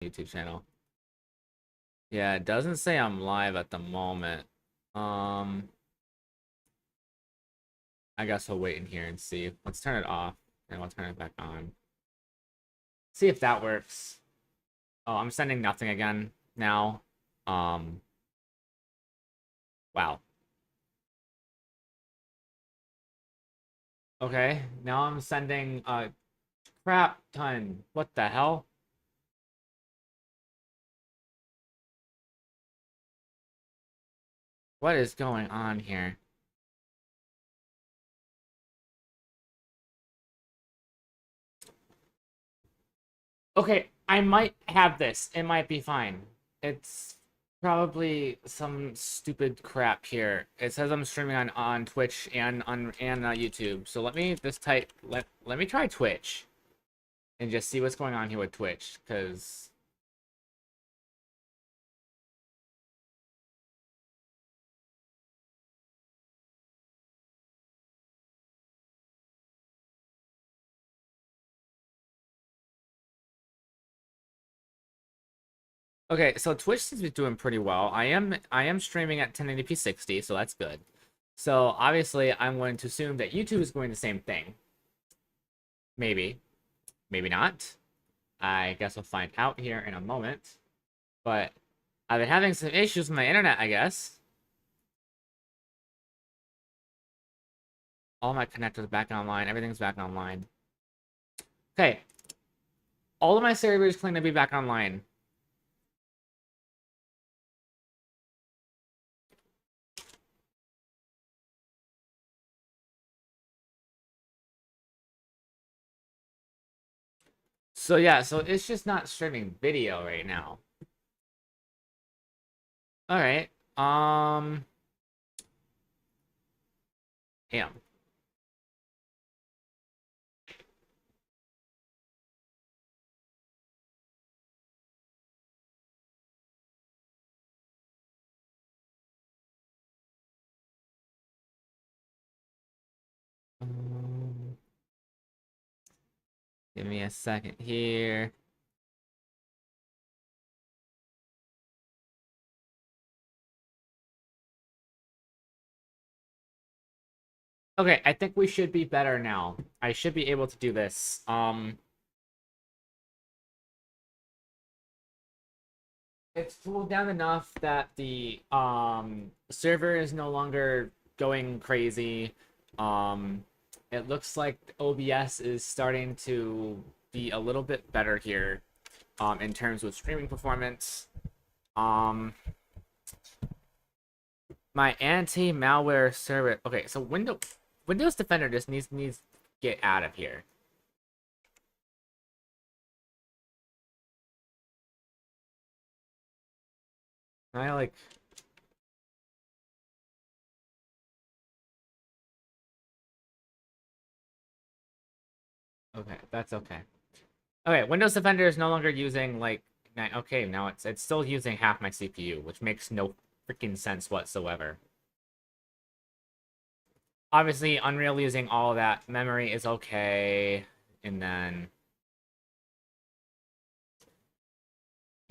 YouTube channel. Yeah, it doesn't say I'm live at the moment. Um, I guess we'll wait in here and see. Let's turn it off, and we'll turn it back on. See if that works. Oh, I'm sending nothing again now. Wow. Okay, now I'm sending a crap ton. What the hell? What is going on here? Okay, I might have this. It might be fine. It's probably some stupid crap here. It says I'm streaming on Twitch and on YouTube. So let me just type let me try Twitch and just see what's going on here with Twitch, because okay, so Twitch seems to be doing pretty well. I am streaming at 1080p 60, so that's good. So obviously I'm going to assume that YouTube is going the same thing. Maybe. Maybe not. I guess we'll find out here in a moment. But I've been having some issues with my internet, I guess. All my connectors back online. Everything's back online. Okay. All of my servers claim to be back online. So yeah, so it's just not streaming video right now. Alright. Damn. Um, Give me a second here. Okay, I think we should be better now. I should be able to do this. It's cooled down enough that the server is no longer going crazy. Um it looks like OBS is starting to be a little bit better here in terms of streaming performance. Um my anti-malware server. Okay, so Windows Defender just needs to get out of here. I like Okay, that's okay. Okay, Windows Defender is no longer using like okay, now it's still using half my CPU, which makes no freaking sense whatsoever. Obviously, Unreal using all that memory is okay, and then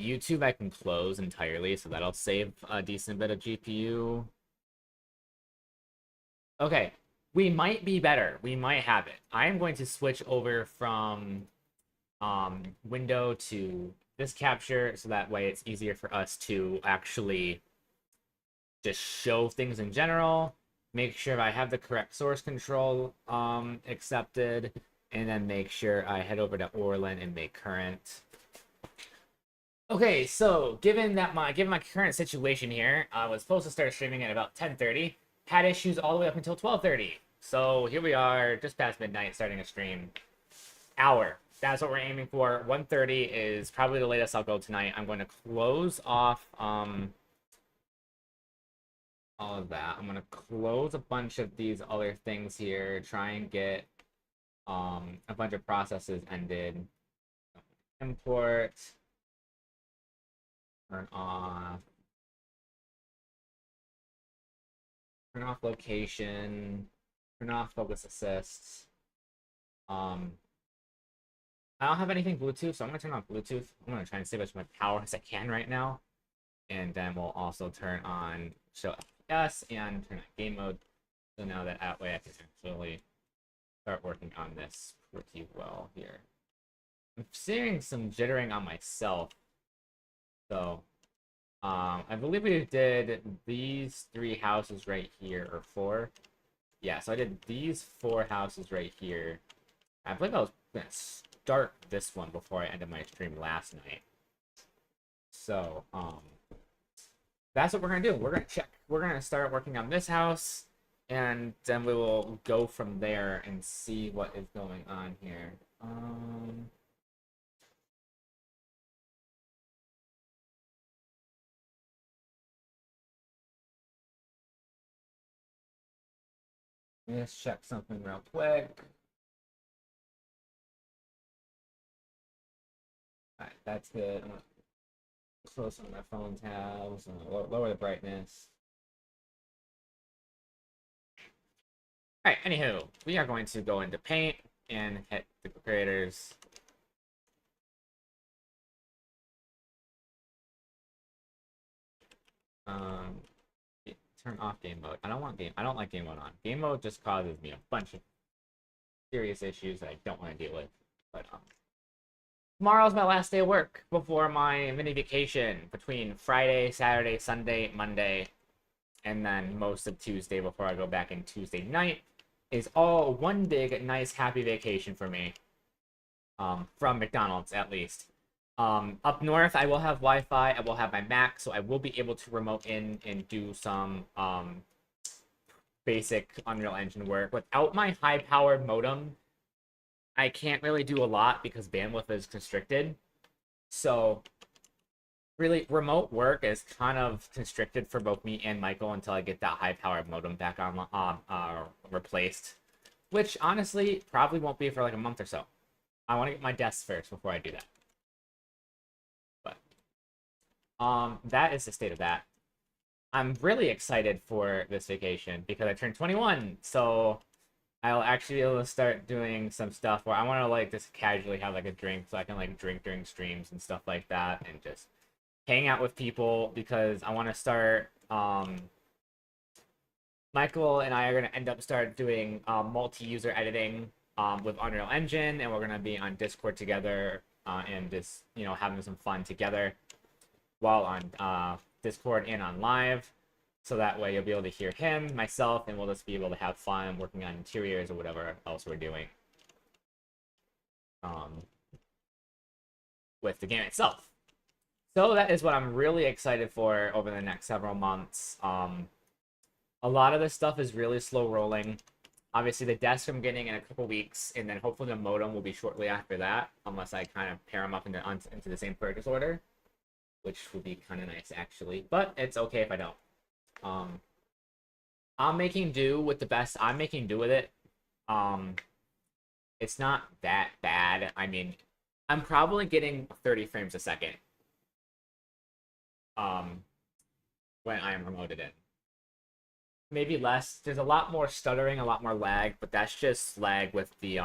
YouTube I can close entirely, so that'll save a decent bit of GPU. Okay, we might be better. We might have it. I am going to switch over from window to this capture, so that way it's easier for us to actually just show things in general, make sure I have the correct source control accepted, and then make sure I head over to Orlin and make current. Okay, so given my current situation here, I was supposed to start streaming at about 10:30, had issues all the way up until 12:30. So here we are, just past midnight, starting a stream. Hour. That's what we're aiming for. 1:30 is probably the latest I'll go tonight. I'm going to close off all of that. I'm gonna close a bunch of these other things here, try and get a bunch of processes ended. Import, turn off, location, turn off focus assists. I don't have anything Bluetooth, so I'm gonna turn on Bluetooth. I'm gonna try and save as much power as I can right now, and then we'll also turn on show FPS and turn on game mode. So now that way I can actually start working on this pretty well here. I'm seeing some jittering on myself, so I believe we did these 3 houses right here, or 4. Yeah, so I did these 4 houses right here. I believe I was gonna start this one before I ended my stream last night. So, that's what we're gonna do. We're gonna check. We're gonna start working on this house, and then we will go from there and see what is going on here. Let's check something real quick. Alright, that's good. I'm gonna close some of my phone tabs and lower the brightness. Alright, anywho, we are going to go into Paint and hit the creators. Turn off game mode. I don't like game mode on. Game mode just causes me a bunch of serious issues that I don't want to deal with. But tomorrow's my last day of work before my mini vacation between Friday, Saturday, Sunday, Monday, and then most of Tuesday before I go back in Tuesday night is all one big, nice, happy vacation for me. From McDonald's, at least. Up north, I will have Wi-Fi. I will have my Mac, so I will be able to remote in and do some basic Unreal Engine work. Without my high-powered modem, I can't really do a lot because bandwidth is constricted. So, really, remote work is kind of constricted for both me and Michael until I get that high-powered modem back on replaced. Which, honestly, probably won't be for like a month or so. I want to get my desk first before I do that. But, that is the state of that. I'm really excited for this vacation because I turned 21, so I'll actually be able to start doing some stuff where I want to like just casually have like a drink, so I can like drink during streams and stuff like that, and just hang out with people because I want to start. Michael and I are gonna end up start doing multi-user editing with Unreal Engine, and we're gonna be on Discord together and just having some fun together while on Discord and on live. So that way you'll be able to hear him, myself, and we'll just be able to have fun working on interiors or whatever else we're doing with the game itself. So that is what I'm really excited for over the next several months. A lot of this stuff is really slow rolling. Obviously, the desk I'm getting in a couple weeks, and then hopefully the modem will be shortly after that, unless I kind of pair them up into the same purchase order, which would be kind of nice, actually. But it's okay if I don't. I'm making do with the best. I'm making do with it. It's not that bad. I mean, I'm probably getting 30 frames a second. When I am remoted in. Maybe less. There's a lot more stuttering, a lot more lag, but that's just lag with the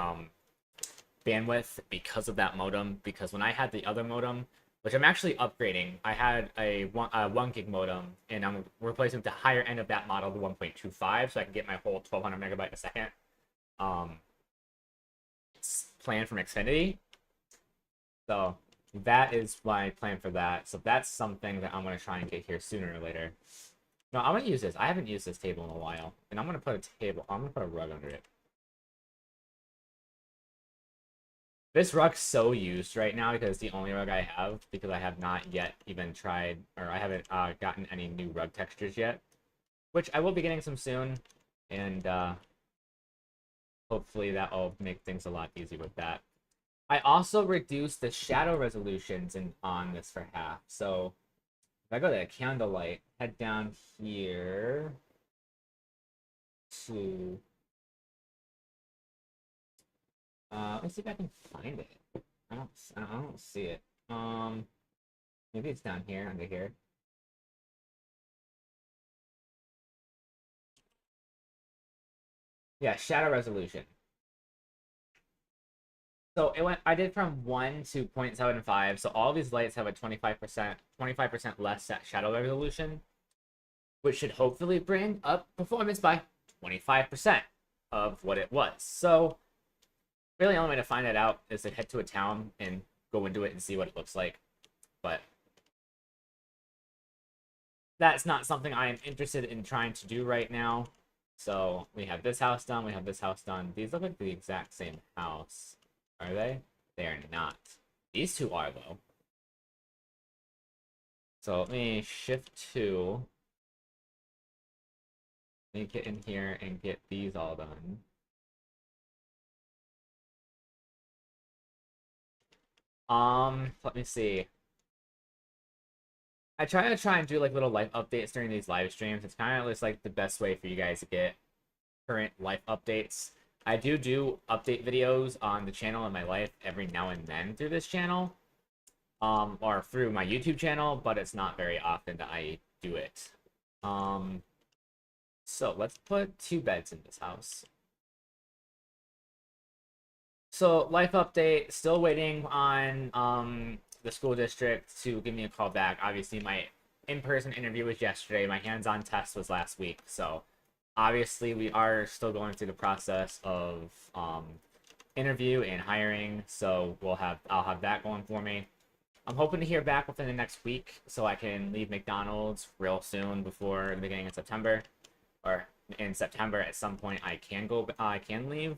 bandwidth because of that modem. Because when I had the other modem, which I'm actually upgrading, I had a 1 gig modem, and I'm replacing with the higher end of that model, the 1.25, so I can get my whole 1200 megabyte a second plan from Xfinity. So that is my plan for that. So that's something that I'm going to try and get here sooner or later. No, I'm going to use this. I haven't used this table in a while. And I'm going to put a rug under it. This rug's so used right now because it's the only rug I have, because I have not yet even tried, or I haven't gotten any new rug textures yet. Which I will be getting some soon. And hopefully that will make things a lot easier with that. I also reduced the shadow resolutions on this for half. So if I go to candlelight, head down here to let's see if I can find it. I don't see it. Maybe it's down here under here. Yeah, shadow resolution. So it went. I did from 1 to 0.75. So all these lights have a 25% less shadow resolution, which should hopefully bring up performance by 25% of what it was. So really, the only way to find that out is to head to a town and go into it and see what it looks like. But that's not something I am interested in trying to do right now. So we have this house done. We have this house done. These look like the exact same house. Are they? They are not. These two are, though. So let me shift to. Let me get in here and get these all done. Let me see. I try and do like little life updates during these live streams. It's kind of just like the best way for you guys to get current life updates. I do update videos on the channel in my life every now and then through this channel, or through my YouTube channel, but it's not very often that I do it. So let's put 2 beds in this house. So life update, still waiting on the school district to give me a call back. Obviously, my in-person interview was yesterday. My hands-on test was last week. So obviously, we are still going through the process of interview and hiring. So I'll have that going for me. I'm hoping to hear back within the next week so I can leave McDonald's real soon before the beginning of September, or in September at some point I can leave,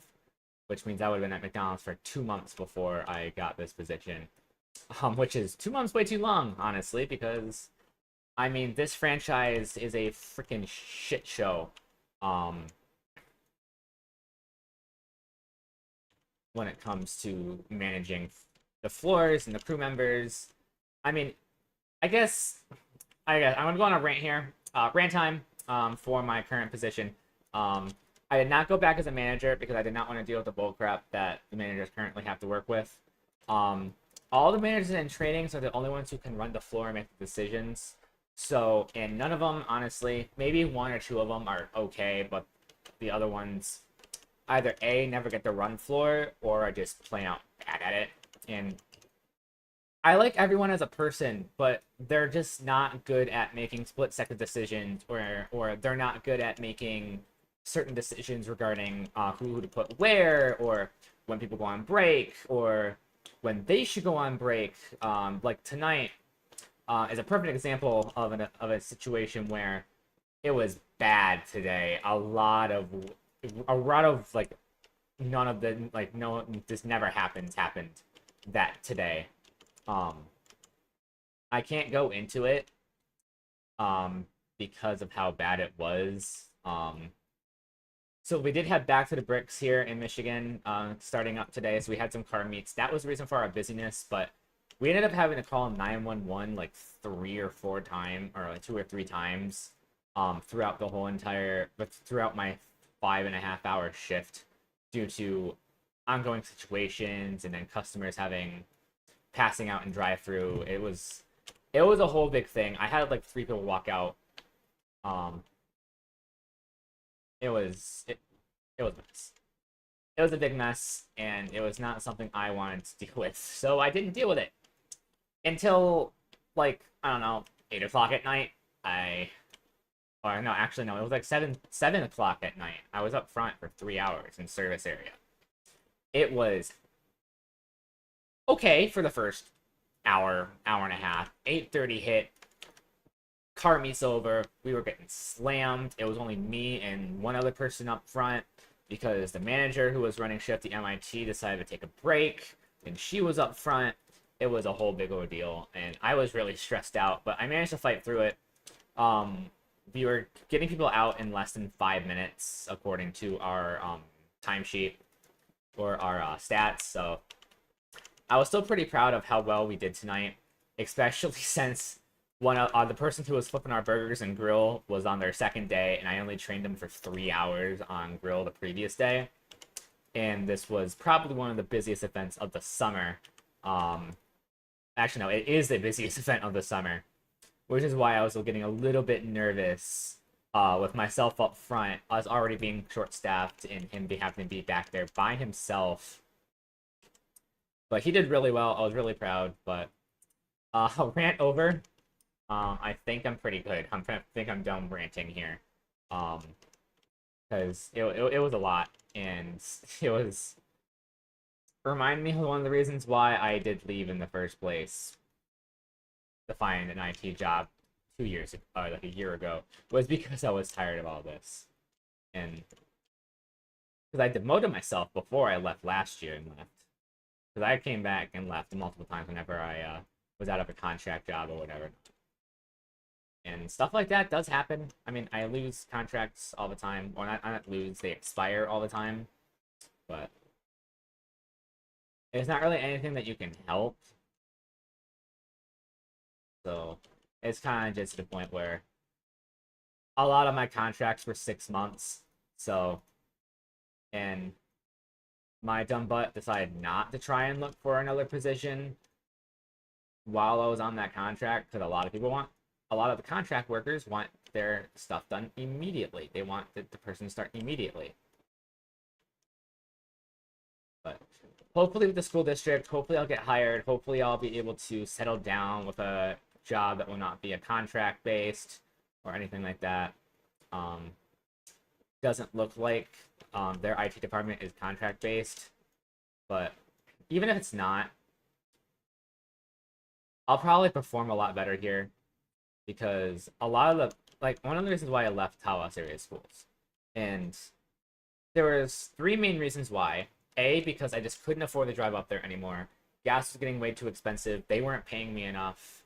which means I would have been at McDonald's for 2 months before I got this position. Which is 2 months way too long, honestly, because, I mean, this franchise is a freaking shit show. When it comes to managing the floors and the crew members. I mean, I guess I'm gonna go on a rant here. Rant time for my current position. I did not go back as a manager because I did not want to deal with the bull crap that the managers currently have to work with. All the managers in trainings are the only ones who can run the floor and make the decisions. So, and none of them, honestly, maybe 1 or 2 of them are okay, but the other ones either A, never get the run floor, or are just plain out bad at it. And I like everyone as a person, but they're just not good at making split-second decisions, or they're not good at making certain decisions regarding who to put where, or when people go on break, or when they should go on break. Like tonight is a perfect example of a situation where it was bad today. A lot of like none of the like no this never happened that today. I can't go into it because of how bad it was. So we did have Back to the Bricks here in Michigan starting up today. So we had some car meets. That was the reason for our busyness, but we ended up having to call 911 like 3 or 4 times, or like 2 or 3 times throughout throughout my 5.5-hour shift due to ongoing situations and then customers passing out in drive-through. It was a whole big thing. I had like 3 people walk out. It was a mess. It was a big mess, and it was not something I wanted to deal with. So I didn't deal with it until like, I don't know, 8 o'clock at night. Or no, actually no, it was like 7 o'clock at night. I was up front for 3 hours in service area. It was okay for the first hour and a half. 8:30 hit. Car meets over. We were getting slammed. It was only me and 1 other person up front because the manager who was running shift, the MIT, decided to take a break, and she was up front. It was a whole big ordeal, and I was really stressed out, but I managed to fight through it. We were getting people out in less than 5 minutes, according to our timesheet or our stats. So I was still pretty proud of how well we did tonight, especially since the person who was flipping our burgers and grill was on their 2nd day, and I only trained them for 3 hours on grill the previous day. And this was probably one of the busiest events of the summer. Actually, no, it is the busiest event of the summer, which is why I was getting a little bit nervous with myself up front. Us already being short-staffed and him having to be back there by himself But he did really well. I was really proud. But rant over. I think I'm pretty good. I think I'm done ranting here. Um, because it was a lot, and it was remind me of one of the reasons why I did leave in the first place to find an IT job 2 years ago, like a year ago, was because I was tired of all this, and because I demoted myself before I left last year and left, because I came back and left multiple times whenever I was out of a contract job or whatever. And stuff like that does happen. I mean, I lose contracts all the time. Or not lose, they expire all the time. But it's not really anything that you can help. So it's kind of just to the point where a lot of my contracts were 6 months. So, and my dumb butt decided not to try and look for another position while I was on that contract, because a lot of the contract workers want their stuff done immediately. They want the person to start immediately. But hopefully with the school district, hopefully I'll get hired. Hopefully I'll be able to settle down with a job that will not be a contract based or anything like that. Doesn't look like their IT department is contract based, but even if it's not, I'll probably perform a lot better here, because a lot of one of the reasons why I left Tawas area schools, and there was three main reasons why. A, because I just couldn't afford to drive up there anymore. Gas was getting way too expensive. They weren't paying me enough.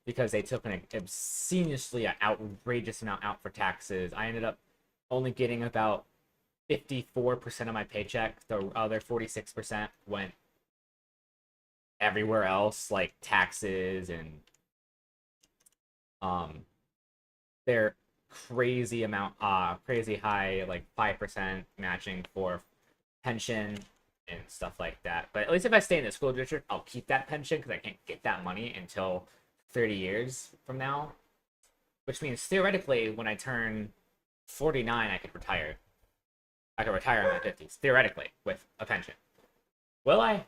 Because they took an obscenely outrageous amount out for taxes. I ended up only getting about 54% of my paycheck. The other 46% went everywhere else, like taxes and their crazy high, like 5% matching for pension and stuff like that. But at least if I stay in the school district, I'll keep that pension, because I can't get that money until 30 years from now, which means theoretically when I turn 49 I could retire. I could retire in my 50s theoretically with a pension. Will I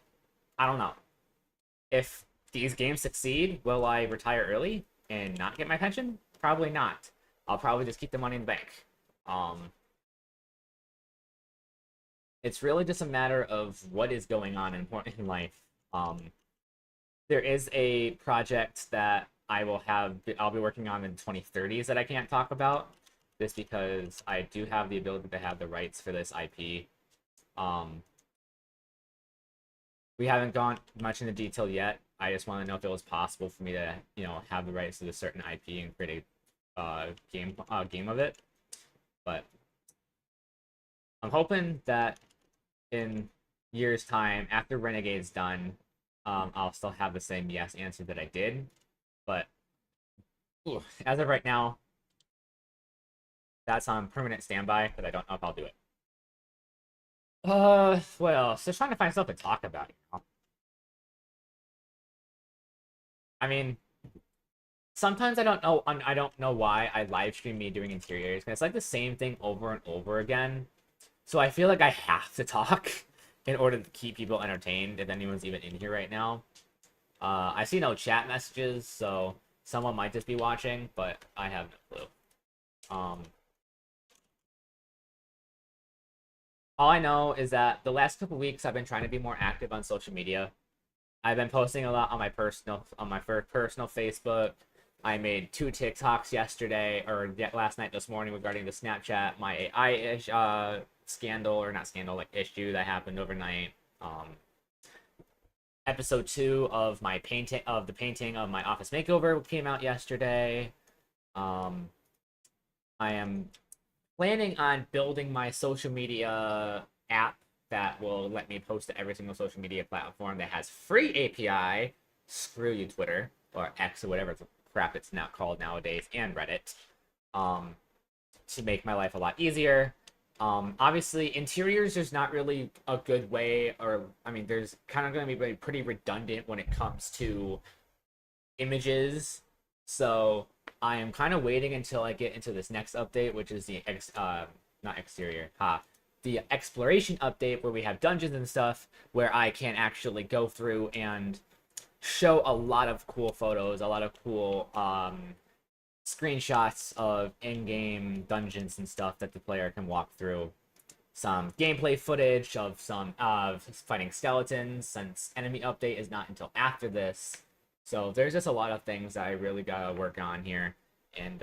don't know. If these games succeed, will I retire early and not get my pension? Probably not. I'll probably just keep the money in the bank. It's really just a matter of what is going on in life. There is a project that I'll be working on in 2030s that I can't talk about, just because I do have the ability to have the rights for this IP. We haven't gone much into detail yet. I just want to know if it was possible for me to, have the rights to a certain IP and create a game of it. But I'm hoping that in years' time, after Renegade's done, I'll still have the same yes answer that I did. But as of right now, that's on permanent standby, but I don't know if I'll do it. What else? Just trying to find stuff to talk about, I mean, sometimes I don't know why I live stream me doing interiors, because it's like the same thing over and over again. So I feel like I have to talk in order to keep people entertained, if anyone's even in here right now. I see no chat messages, so someone might just be watching, but I have no clue. All I know is that the last couple weeks I've been trying to be more active on social media. I've been posting a lot on my personal Facebook. I made 2 TikToks yesterday, or last night, this morning, regarding the Snapchat, my AI scandal, or not scandal, like issue that happened overnight. Episode 2 of the painting of my office makeover came out yesterday. I am planning on building my social media app that will let me post to every single social media platform that has free API. Screw you, Twitter, or X, or whatever crap it's now called nowadays, and Reddit, to make my life a lot easier. Obviously, interiors, there's not really a good way, or, I mean, there's kind of going to be pretty redundant when it comes to images, so I am kind of waiting until I get into this next update, which is the not exterior, the exploration update where we have dungeons and stuff where I can actually go through and show a lot of cool photos, a lot of cool screenshots of in-game dungeons and stuff that the player can walk through. Some gameplay footage of some fighting skeletons, since enemy update is not until after this. So there's just a lot of things that I really gotta work on here and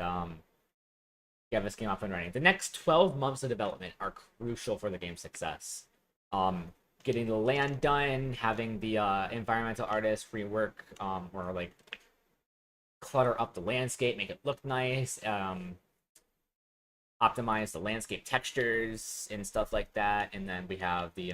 get this game up and running. The next 12 months of development are crucial for the game's success. Getting the land done, having the environmental artists rework or like clutter up the landscape, make it look nice, optimize the landscape textures and stuff like that, and then we have the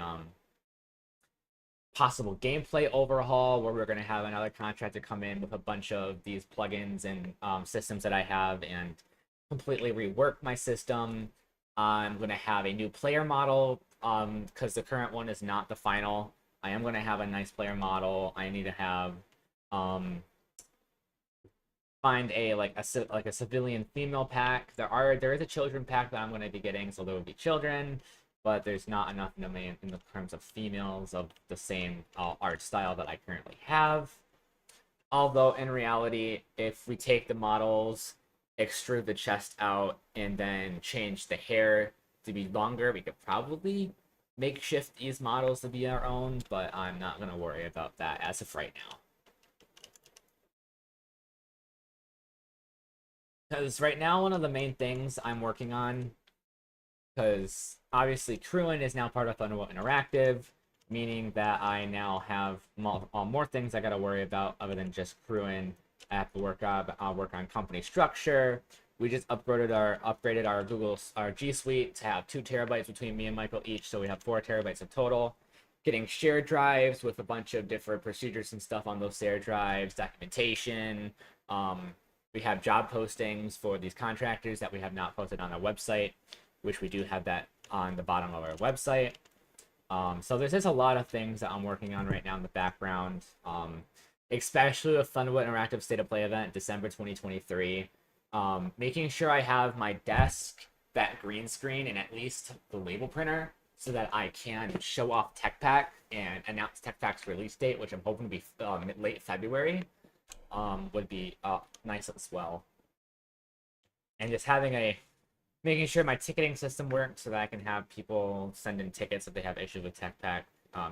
possible gameplay overhaul where we're going to have another contractor come in with a bunch of these plugins and systems that I have and completely rework my system. I'm going to have a new player model because the current one is not the final. I am going to have a nice player model. I need to have find a civilian female pack. There is a children pack that I'm going to be getting, so there will be children, but there's not enough in the terms of females of the same art style that I currently have. Although in reality, if we take the models, extrude the chest out, and then change the hair to be longer, we could probably makeshift these models to be our own, but I'm not going to worry about that as of right now. Because right now, one of the main things I'm working on, because obviously Crewin is now part of Thunderbolt Interactive, meaning that I now have more things I gotta worry about other than just Crewin. I have to work on company structure. We just upgraded our G Suite to have 2 terabytes between me and Michael each, so we have 4 terabytes in total. Getting shared drives with a bunch of different procedures and stuff on those shared drives, documentation. We have job postings for these contractors that we have not posted on our website, which we do have that on the bottom of our website. So there's just a lot of things that I'm working on right now in the background, especially with Thunderbolt Interactive State of Play event, December 2023. Making sure I have my desk, that green screen, and at least the label printer so that I can show off Tech Pack and announce Tech Pack's release date, which I'm hoping to be late February. Would be nice as well. And just making sure my ticketing system works so that I can have people send in tickets if they have issues with Tech Pack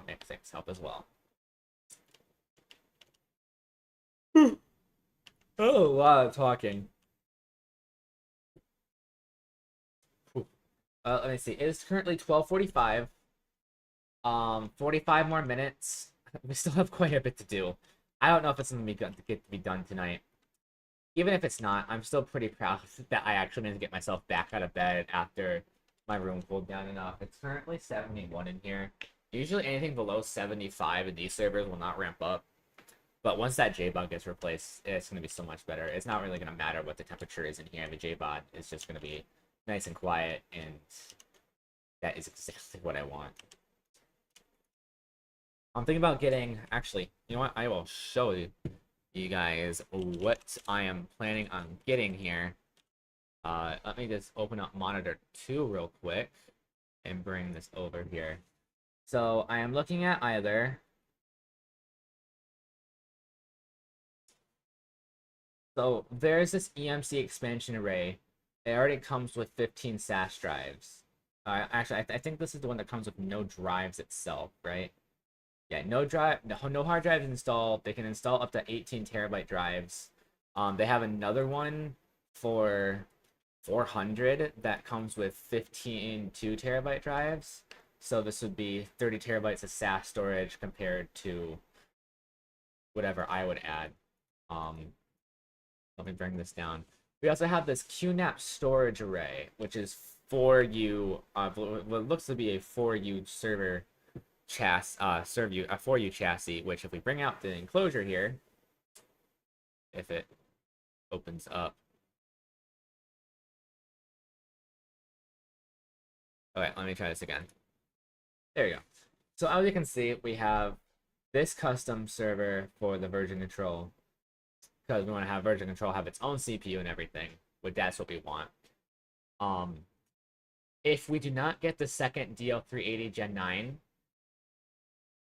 makes things help as well. Oh, a lot of talking. Let me see. It is currently 12:45. 45 more minutes. We still have quite a bit to do. I don't know if it's going to get to be done tonight. Even if it's not, I'm still pretty proud that I actually managed to get myself back out of bed after my room cooled down enough. It's currently 71 in here. Usually anything below 75 in these servers will not ramp up. But once that J-Bug gets replaced, it's going to be so much better. It's not really going to matter what the temperature is in here. The J-Bot is just going to be nice and quiet, and that is exactly what I want. I'm thinking about getting, actually, you know what? I will show you guys what I am planning on getting here. Let me just open up monitor 2 real quick and bring this over here. So I am looking at either. So there's this EMC expansion array. It already comes with 15 SAS drives. Actually, I think this is the one that comes with no drives itself, right? Yeah, no hard drives installed. They can install up to 18 terabyte drives. They have another one for 400 that comes with 15 2 terabyte drives. So this would be 30 terabytes of SAS storage compared to whatever I would add. Let me bring this down. We also have this QNAP storage array, which is 4U, what looks to be a 4U server chassis, a 4U chassis, which if we bring out the enclosure here, if it opens up. Okay, let me try this again. There you go. So as you can see, we have this custom server for the version control, because we want to have version control have its own CPU and everything. That's what we want. If we do not get the second DL380 Gen 9,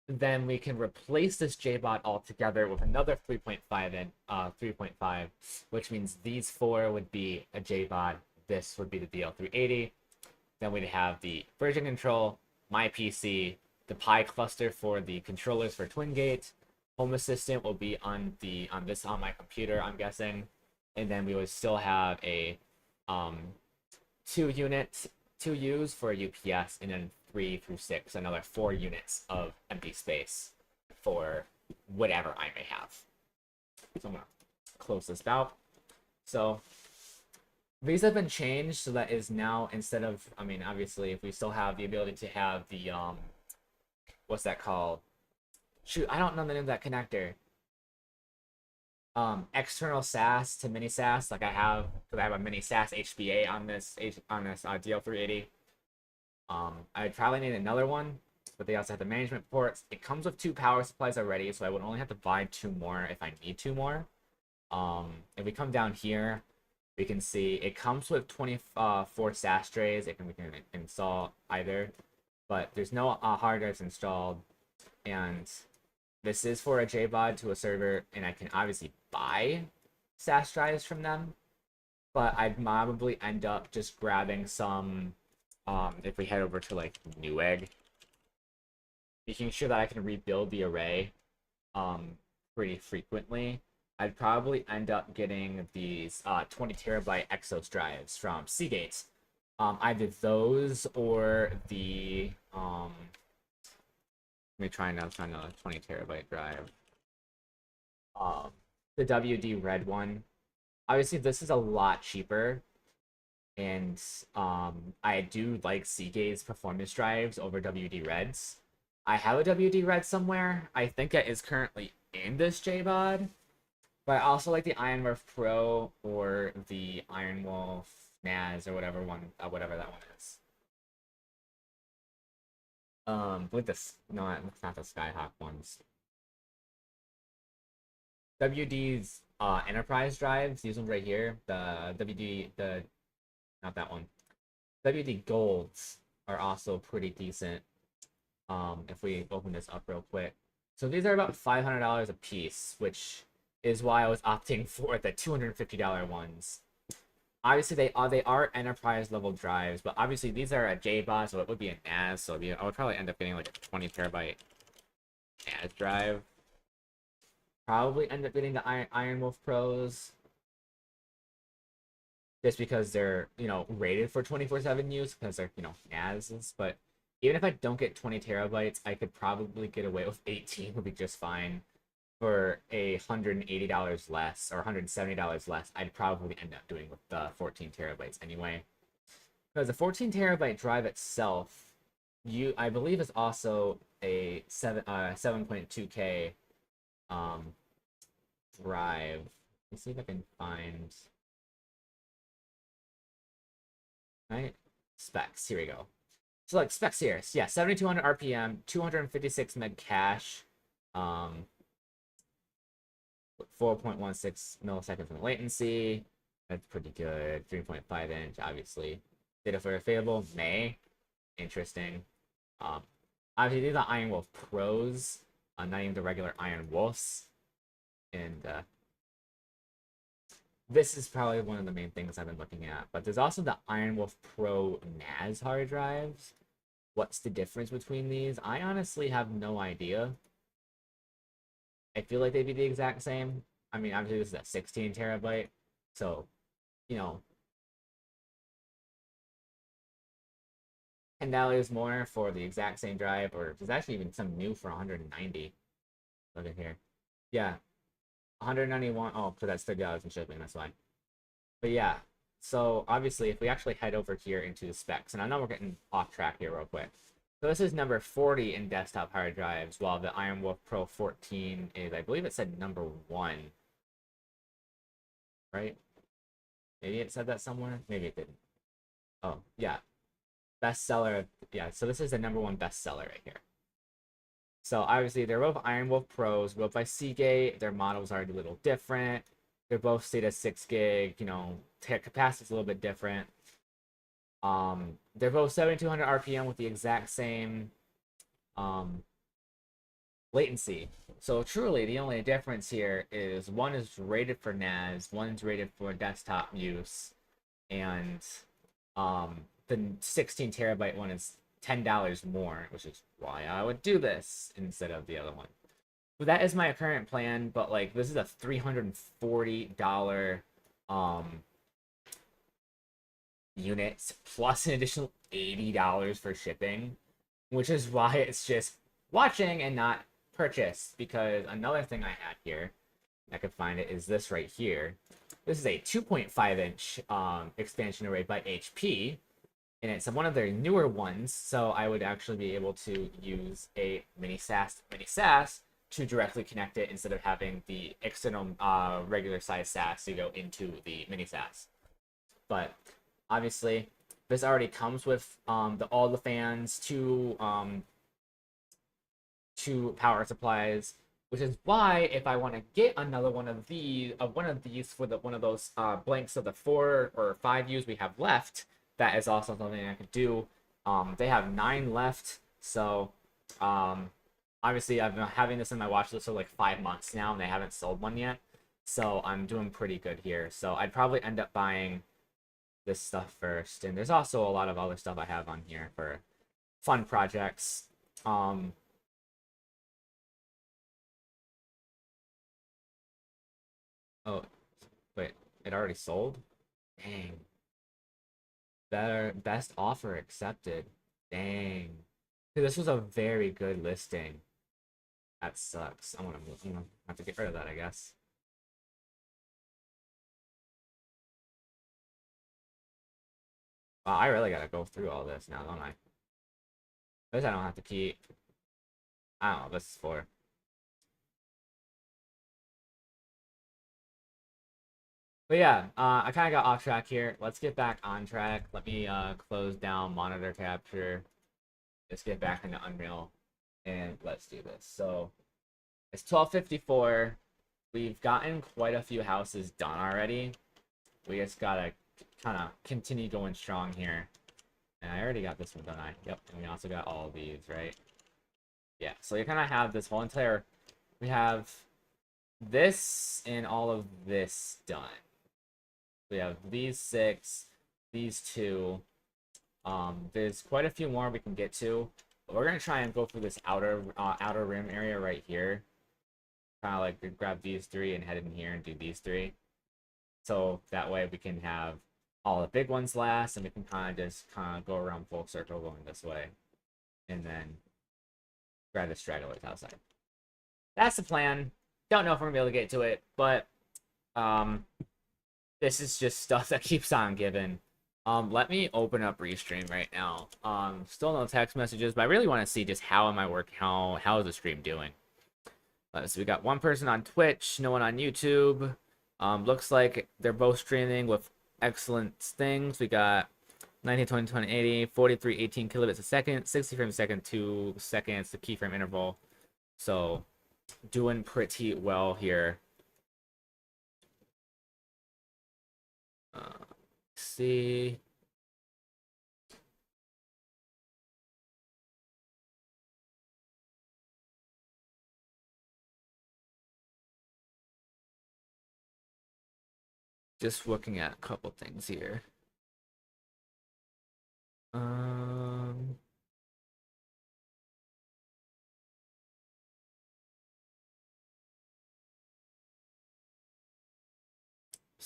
then we can replace this JBOD altogether with another 3.5 and 3.5, which means these four would be a JBOD. This would be the DL380. Then we'd have the version control, my PC, the Pi cluster for the controllers for TwinGate. Home Assistant will be on my computer, I'm guessing, and then we would still have a 2 U's for UPS, and then 3 through 6, another 4 units of empty space for whatever I may have. So I'm gonna close this out. So these have been changed so that is now, instead of, I mean, obviously, if we still have the ability to have the, what's that called? Shoot, I don't know the name of that connector. External SAS to mini SAS, like I have, because I have a mini SAS HBA on this DL380. I'd probably need another one, but they also have the management ports. It comes with 2 power supplies already, so I would only have to buy 2 more if I need 2 more. If we come down here, we can see it comes with 24 SAS trays. We can install either, but there's no hard drives installed, and this is for a JBOD to a server, and I can obviously buy SAS drives from them, but I'd probably end up just grabbing some, if we head over to like Newegg, making sure that I can rebuild the array pretty frequently. I'd probably end up getting these 20 terabyte Exos drives from Seagate. Either those or the let me try another 20 terabyte drive. The WD Red one. Obviously, this is a lot cheaper, and I do like Seagate's performance drives over WD Reds. I have a WD Red somewhere. I think it is currently in this JBOD. But I also like the Iron Wolf Pro or the Iron Wolf NAS or whatever that one is. With this, no, it's not the Skyhawk ones. WD's enterprise drives, these ones right here, the WD, not that one. WD Golds are also pretty decent. If we open this up real quick. So these are about $500 a piece, which is why I was opting for the $250 ones. Obviously, they are enterprise level drives, but obviously these are a JBOD, so it would be a NAS. So I would probably end up getting like a 20 terabyte NAS drive. Probably end up getting the Iron Wolf Pros, just because they're, rated for 24/7 use, because they're, NASs. But even if I don't get 20 terabytes, I could probably get away with 18, would be just fine. For $180 less or $170 less, I'd probably end up doing with the 14 terabytes anyway. Because the 14 terabyte drive itself, I believe, is also a 7.2K drive. Let me see if I can find specs. Here we go. So like specs here. So yeah, 7200 RPM, 256 meg cache, 4.16 milliseconds in latency. That's pretty good. 3.5 inch, obviously. Data for available May. Interesting. Obviously these are Iron Wolf Pros, not even the regular Iron Wolves. And this is probably one of the main things I've been looking at. But there's also the Iron Wolf Pro NAS hard drives. What's the difference between these? I honestly have no idea. I feel like they'd be the exact same. I mean, obviously this is a 16 terabyte, so, $10 more for the exact same drive, or there's actually even some new for 190. Look at here. Yeah, 191. Oh, so that's $30 in shipping, that's why. But yeah, so obviously if we actually head over here into the specs, and I know we're getting off track here real quick. So this is number 40 in desktop hard drives, while the Iron Wolf Pro 14 is, I believe it said number 1. Right? Maybe it said that somewhere? Maybe it didn't. Oh, yeah. Bestseller. Yeah, so this is the number 1 bestseller right here. So obviously they're both Iron Wolf Pros, built by Seagate. Their models are a little different. They're both stayed at 6 gig, capacity's a little bit different. They're both 7200 RPM with the exact same latency. So truly, the only difference here is one is rated for NAS, one's rated for desktop use, and the 16 terabyte one is $10 more, which is why I would do this instead of the other one. But that is my current plan, but like this is a $340 unit plus an additional $80 for shipping, which is why it's just watching and not purchase. Because another thing I had here, I could find it, is this right here. This is a 2.5-inch expansion array by HP, and it's one of their newer ones, so I would actually be able to use a mini SAS to directly connect it instead of having the external regular size SAS to go into the mini SAS. But obviously, this already comes with all the fans, two power supplies, which is why if I want to get another one of these for one of those blanks of the 4 or 5 U's we have left, that is also something I could do. They have 9 left, so obviously I've been having this in my watch list for like 5 months now, and they haven't sold one yet, so I'm doing pretty good here. So I'd probably end up buying this stuff first, and there's also a lot of other stuff I have on here for fun projects. Oh, wait, it already sold? Dang. Best offer accepted. Dang. This was a very good listing. That sucks. I'm gonna have to get rid of that, I guess. Wow, I really gotta go through all this now, don't I? This I don't have to keep. I don't know what this is for. But yeah, I kind of got off track here. Let's get back on track. Let me close down monitor capture. Let's get back into Unreal, and let's do this. So it's 12:54. We've gotten quite a few houses done already. We just gotta kind of continue going strong here. And I already got this one done. Yep, and we also got all of these, right? Yeah, so you kind of have this whole entire... We have this and all of this done. We have these 6, these 2. There's quite a few more we can get to. But we're gonna try and go for this outer rim area right here. Kind of like grab these 3 and head in here and do these 3. So that way we can have all the big ones last, and we can kind of go around full circle going this way, and then grab the stragglers outside. That's the plan. Don't know if we're gonna be able to get to it, but this is just stuff that keeps on giving. Let me open up Restream right now. Still no text messages, but I really want to see just how am I working, how is the stream doing. So we got one person on Twitch, no one on YouTube. Looks like they're both streaming with excellent things. We got 1920 2080, 43 18 kilobits a second, 60 frames a second, 2 seconds, the keyframe interval. So doing pretty well here. See. Just looking at a couple things here. Let's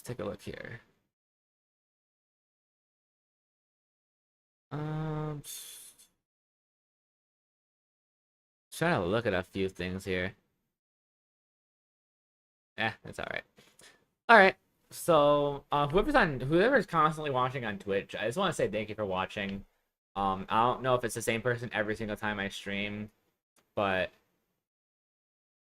take a look here. Trying to look at a few things here. That's all right. All right. So, whoever's constantly watching on Twitch, I just want to say thank you for watching. I don't know if it's the same person every single time I stream, but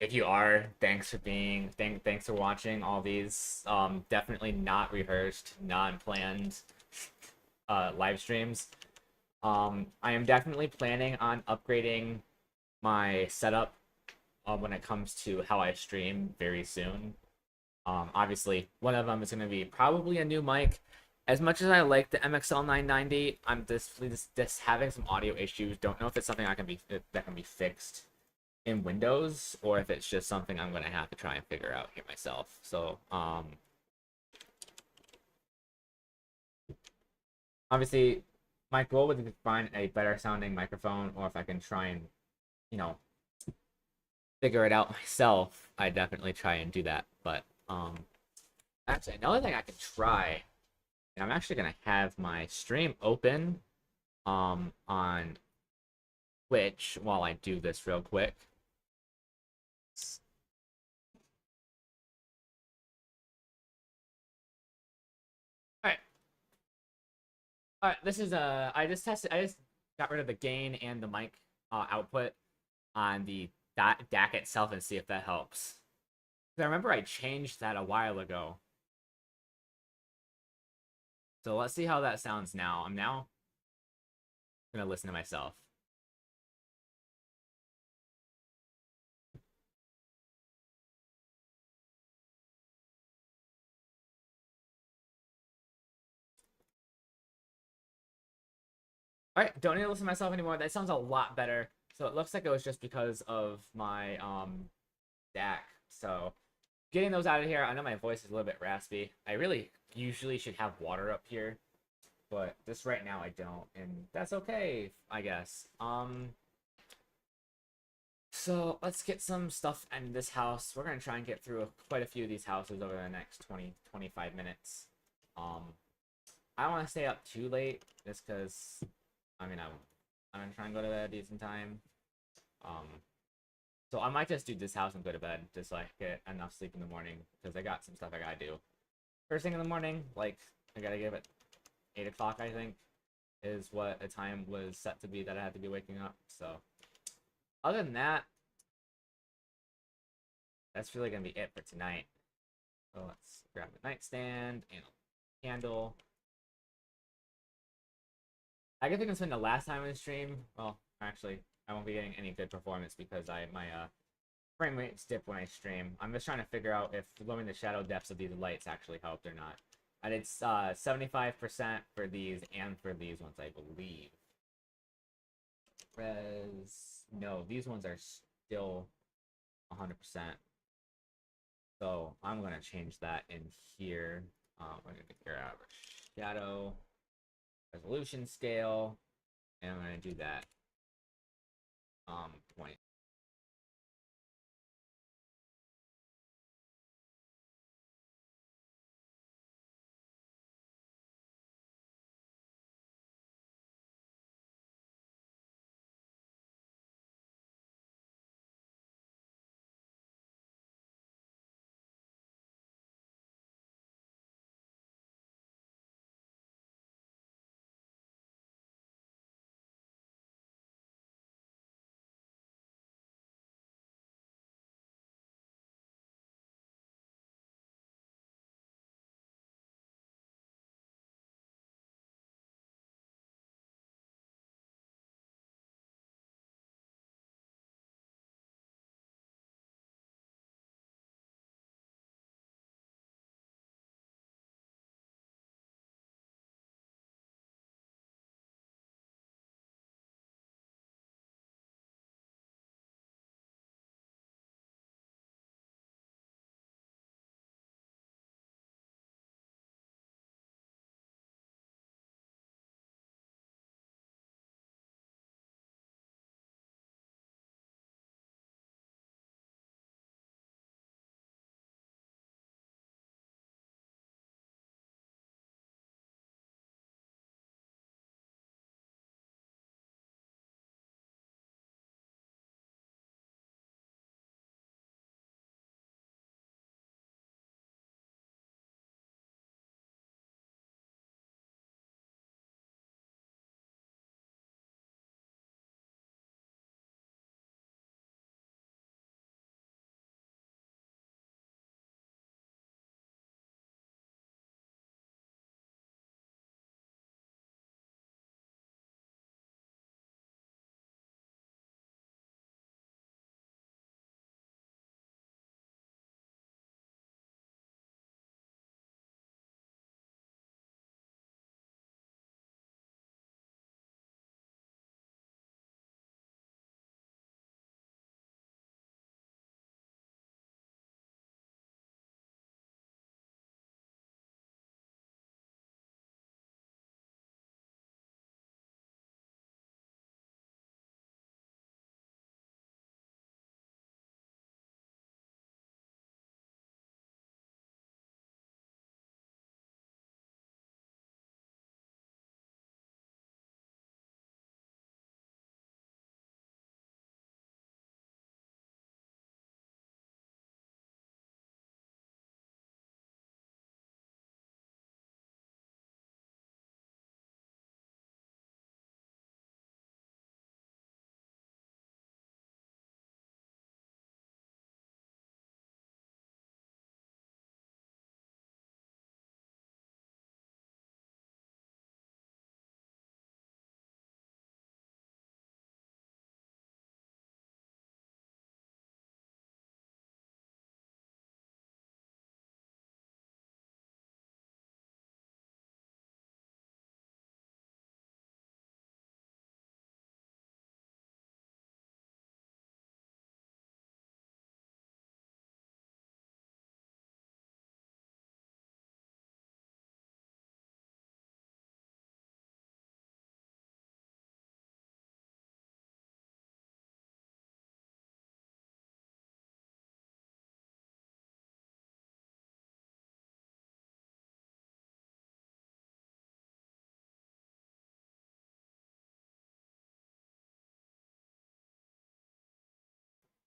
if you are, thanks for watching all these. Definitely not rehearsed, non-planned live streams. I am definitely planning on upgrading my setup when it comes to how I stream very soon. Obviously, one of them is going to be probably a new mic, As much as I like the MXL 990, I'm just having some audio issues. Don't know if it's something that can be fixed in Windows, or if it's just something I'm gonna have to try and figure out here myself. So, obviously, my goal would be to find a better sounding microphone, or if I can try and, you know, figure it out myself, I definitely try and do that. But, actually, another thing I can try, and I'm actually gonna have my stream open, on Twitch while I do this real quick. All right. All right, this is I just got rid of the gain and the mic output on the DAC itself and see if that helps. I remember I changed that a while ago. So let's see how that sounds now. I'm now gonna listen to myself. All right, don't need to listen to myself anymore. That sounds a lot better. So it looks like it was just because of my DAC. So getting those out of here. I know my voice is a little bit raspy. I really usually should have water up here, but just right now I don't, and that's okay, I guess. So let's get some stuff in this house. We're gonna try and get through quite a few of these houses over the next 20-25 minutes. I don't want to stay up too late, just because, I mean, I'm gonna try and go to bed at a decent time. Um, so I might just do this house and go to bed, just so I get enough sleep in the morning, because I got some stuff I gotta do. First thing in the morning, like, I gotta give it 8 o'clock, I think, is what the time was set to be that I had to be waking up. So, other than that, that's really gonna be it for tonight. So let's grab the nightstand and a candle. I guess we can spend the last time in the stream. Well, actually, I won't be getting any good performance because my frame rates dip when I stream. I'm just trying to figure out if lowering the shadow depths of these lights actually helped or not. And it's 75% for these and for these ones, I believe. No, these ones are still 100%. So I'm gonna change that in here. We're gonna figure out shadow resolution scale, and I'm gonna do that 20.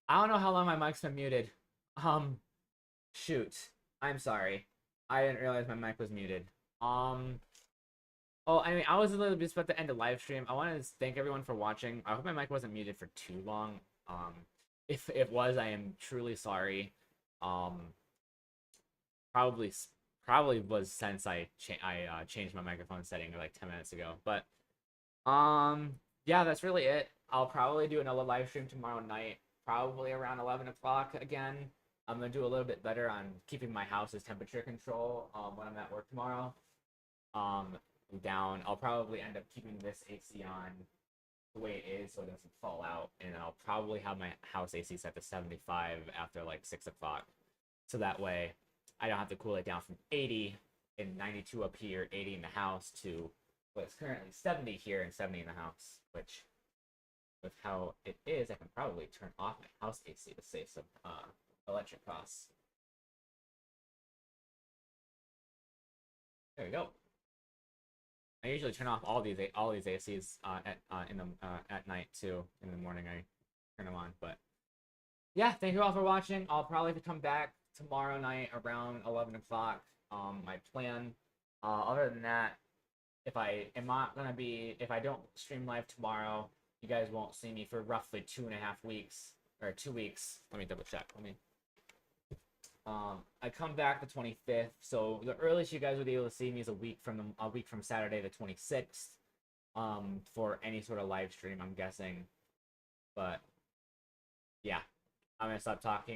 I don't know how long my mic's been muted. Shoot. I'm sorry. I didn't realize my mic was muted. Oh, I mean, I was a little bit about to end the live stream. I want to thank everyone for watching. I hope my mic wasn't muted for too long. If it was, I am truly sorry. Um, probably probably was since I changed my microphone setting like 10 minutes ago. But yeah, that's really it. I'll probably do another live stream tomorrow night, probably around 11 o'clock again. I'm gonna do a little bit better on keeping my house's temperature control when I'm at work tomorrow. Um, down. I'll probably end up keeping this AC on the way it is so it doesn't fall out, and I'll probably have my house AC set to 75 after like 6 o'clock, so that way I don't have to cool it down from 80 and 92 up here, 80 in the house to what's currently 70 here and 70 in the house, which with how it is, I can probably turn off my house AC to save some electric costs. There we go. I usually turn off all these ACs at night too. In the morning, I turn them on. But yeah, thank you all for watching. I'll probably come back tomorrow night around 11 o'clock. My plan. Other than that, if I am not gonna be, if I don't stream live tomorrow, you guys won't see me for roughly 2.5 weeks or 2 weeks. Let me double check. Let me. I come back the 25th, so the earliest you guys would be able to see me is a week from Saturday the 26th. For any sort of live stream, I'm guessing. But yeah, I'm gonna stop talking.